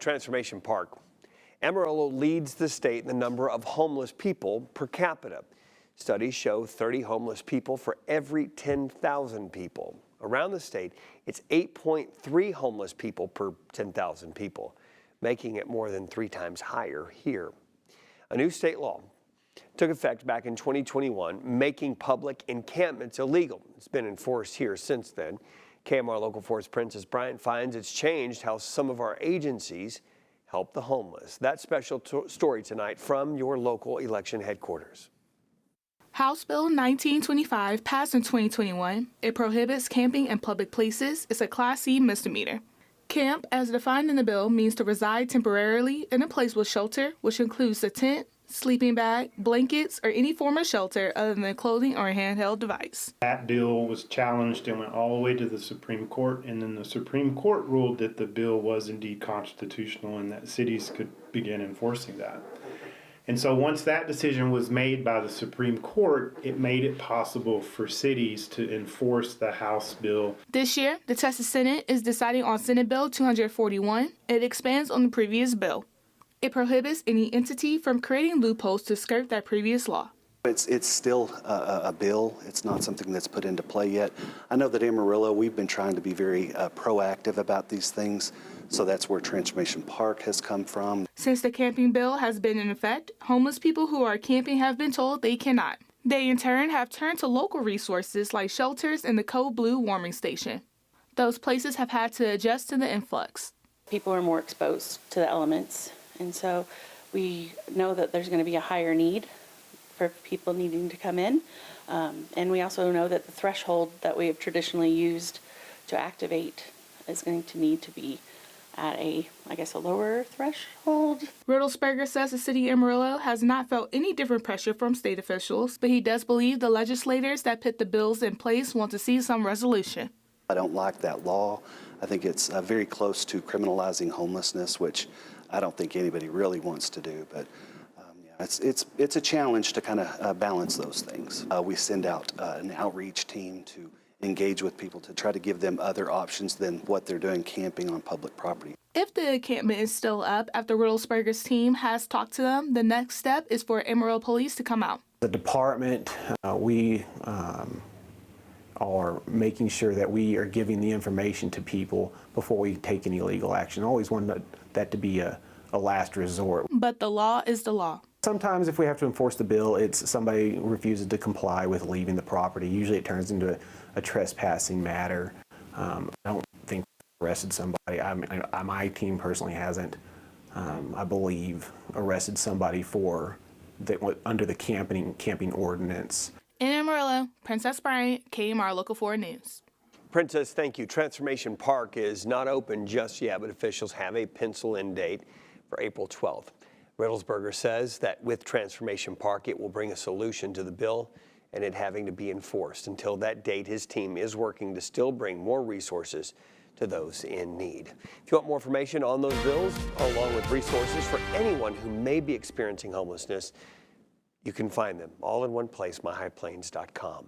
Transformation Park. Amarillo leads the state in the number of homeless people per capita. Studies show 30 homeless people for every 10,000 people. Around the state, it's 8.3 homeless people per 10,000 people, making it more than 3 times higher here. A new state law took effect back in 2021, making public encampments illegal. It's been enforced here since then. KMR Local 4's Princess Bryant finds it's changed how some of our agencies help the homeless. That special story tonight from your local election headquarters. House Bill 1925 passed in 2021. It prohibits camping in public places. It's a Class C misdemeanor. Camp, as defined in the bill, means to reside temporarily in a place with shelter, which includes a tent, sleeping bag, blankets, or any form of shelter other than clothing or a handheld device. That bill was challenged and went all the way to the Supreme Court, and then the Supreme Court ruled that the bill was indeed constitutional and that cities could begin enforcing that. And so once that decision was made by the Supreme Court, it made it possible for cities to enforce the House bill. This year, the Texas Senate is deciding on Senate Bill 241. It expands on the previous bill. It prohibits any entity from creating loopholes to skirt that previous law. It's still a bill. It's not something that's put into play yet. I know that Amarillo, we've been trying to be very proactive about these things, so that's where Transformation Park has come from. Since the camping bill has been in effect, homeless people who are camping have been told they cannot. They in turn have turned to local resources like shelters and the Code Blue warming station. Those places have had to adjust to the influx. People are more exposed to the elements, and so we know that there's going to be a higher need for people needing to come in. And we also know that the threshold that we have traditionally used to activate is going to need to be at a lower threshold. Riddlesberger says the city of Amarillo has not felt any different pressure from state officials, but he does believe the legislators that put the bills in place want to see some resolution. I don't like that law. I think it's very close to criminalizing homelessness, which I don't think anybody really wants to do, but it's a challenge to kind of balance those things. We send out an outreach team to engage with people to try to give them other options than what they're doing camping on public property. If the encampment is still up after Riddlesberger's team has talked to them, the next step is for Amarillo Police to come out. The department, we are making sure that we are giving the information to people before we take any legal action. I always wanted that to be a last resort. But the law is the law. Sometimes if we have to enforce the bill, it's somebody refuses to comply with leaving the property. Usually it turns into a trespassing matter. I don't think we arrested somebody. My team personally hasn't, I believe, arrested somebody for under the camping ordinance. In Amarillo, Princess Bryant, KMR Local 4 News. Princess, thank you. Transformation Park is not open just yet, but officials have a pencil-in date for April 12th. Riddlesberger says that with Transformation Park, it will bring a solution to the bill and it having to be enforced. Until that date, his team is working to still bring more resources to those in need. If you want more information on those bills, along with resources for anyone who may be experiencing homelessness, you can find them all in one place, myhighplains.com.